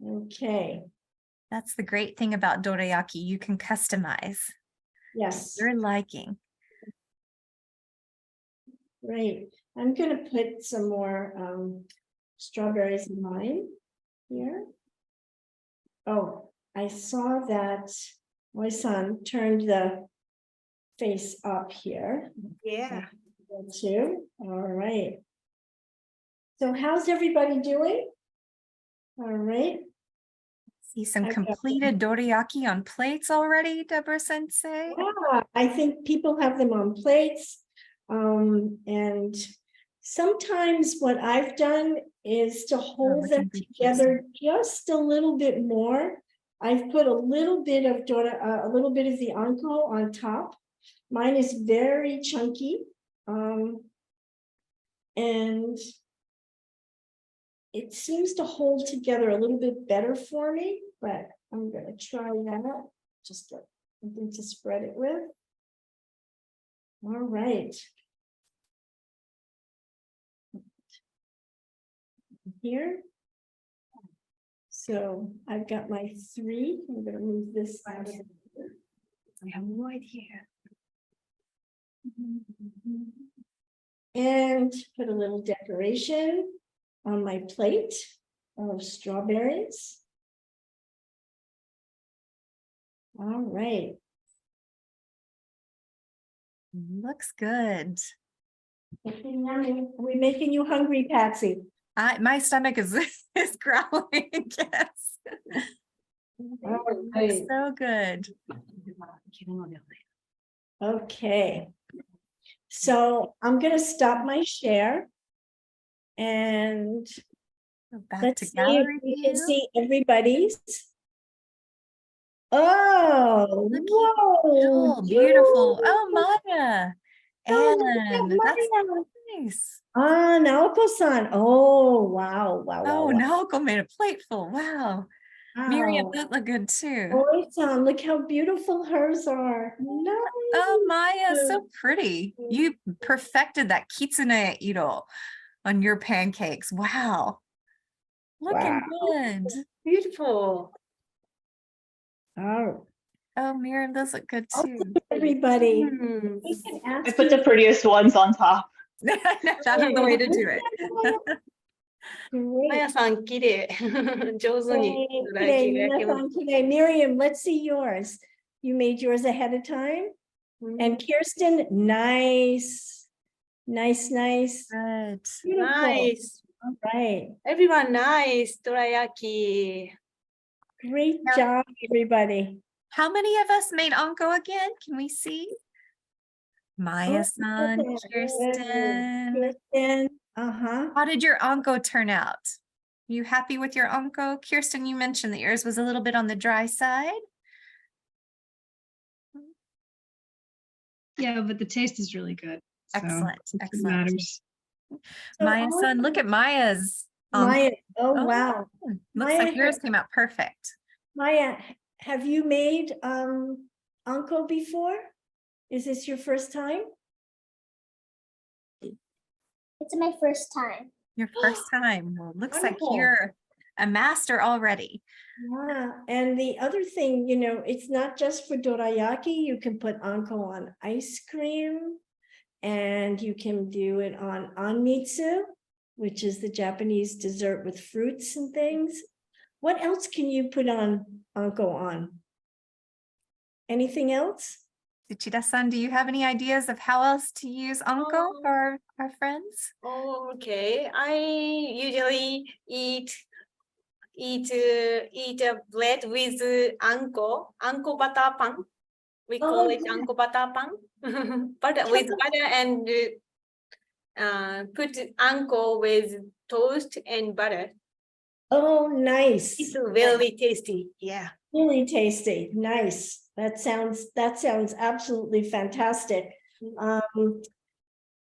Okay, That's the great thing about dorayaki. You can customize yes, your liking. great. I'm gonna put some more strawberries in mine here. Oh, I saw that my son turned the face up here. Yeah. Too. All right. So how's everybody doing? All right. See some I've got completed dorayaki on plates already, Debra Sensei. Yeah, I think people have them on plates. And sometimes what I've done is to hold them looking good, together just a little bit more. I've put a little bit of a little bit of the anko on top. Mine is very chunky. And it seems to hold together a little bit better for me, but I'm gonna try that. Just get something to spread it with. All right. Here. So I've got my 3. I'm gonna move this out of here. I have no idea. And put a little decoration on my plate of strawberries. All right. Looks good. Are we making you hungry, Patsy? My stomach is is growling. Yes. All Looks right. so good. Okay. So I'm gonna stop my share. And Go back let's to see gallery if we can view. see everybody's. Oh, Look, whoa. Oh, beautiful. Oh, Maya. Oh, look at And that's Maya. nice. Ah, Naoko-san. Oh, wow, wow, wow, Oh, wow. Naoko made a plateful. Wow. Miriam, Wow. that looked good too. Oi-san, look how beautiful hers are. Nice. Oh, Maya, so pretty. You perfected that kitsune iro on your pancakes. Wow. Looking good. Beautiful. Oh, Oh, Miriam, those look good too. everybody. Mm. We can I ask put the you. prettiest ones on top. That's the way to do it. Great. まやさん、綺麗。上手にどら焼きが焼けます。 Miriam, let's see yours. You made yours ahead of time. And Kirsten, nice. Nice, nice. Good. Beautiful. Nice. All right. Everyone nice. どら焼き。 Great job, everybody. How many of us made anko again? Can we see? Maya-san, Kirsten. Kirsten. Uh-huh. How did your anko turn out? You happy with your anko? Kirsten, you mentioned that yours was a little bit on the dry side. Yeah, but the taste is really good. So Excellent, that's what excellent. matters. So Maya-san, look at Maya's anko. Maya, oh, Oh, wow. Looks Maya like yours had- came out perfect. Maya, have you made anko before? Is this your first time? It's my first time. Your first time. Well, looks like Wonderful. you're a master already. Yeah, and the other thing, it's not just for dorayaki. You can put anko on ice cream, and you can do it on anmitsu, which is the Japanese dessert with fruits and things. What else can you put on anko on? Anything else? Tsuchida-san, do you have any ideas of how else to use anko for our friends? Okay. I usually eat a bread with anko butter pan. We call it yeah. anko butter pan. Butter with butter and put anko with toast and butter. Oh, nice. It's very tasty. Yeah. Really tasty. Nice. That sounds absolutely fantastic.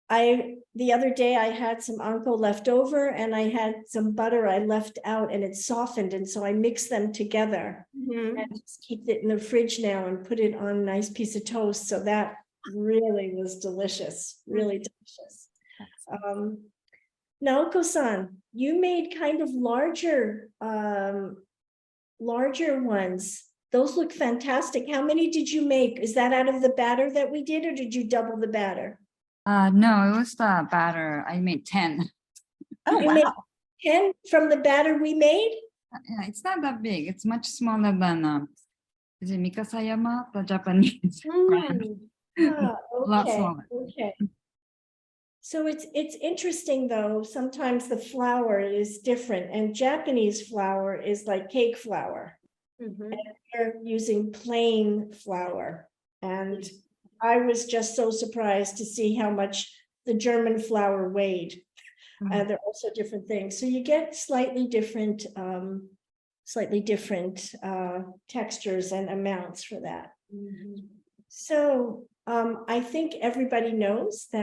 The other day I had some anko left over and I had some butter I left out and it softened. And so I mixed them together Mhm. and just keep it in the fridge now and put it on a nice piece of toast. So that really was delicious, really delicious. Naoko-san, you made kind of larger ones. Those look fantastic. How many did you make? Is that out of the batter that we did, or did you double the batter? No, it was the batter. I made 10. Oh, You made wow. 10 from the batter we made? Yeah, it's not that big. It's much smaller than is it Mikasayama, the Japanese brand? Mm. Ah, Lot okay, smaller. okay. So it's interesting though, sometimes the flour is different and Japanese flour is like cake flour. Mhm. They're using plain flour. And I was just so surprised to see how much the German flour weighed. They're also different things. So you get slightly different textures and amounts for that. Mhm. So I think everybody knows that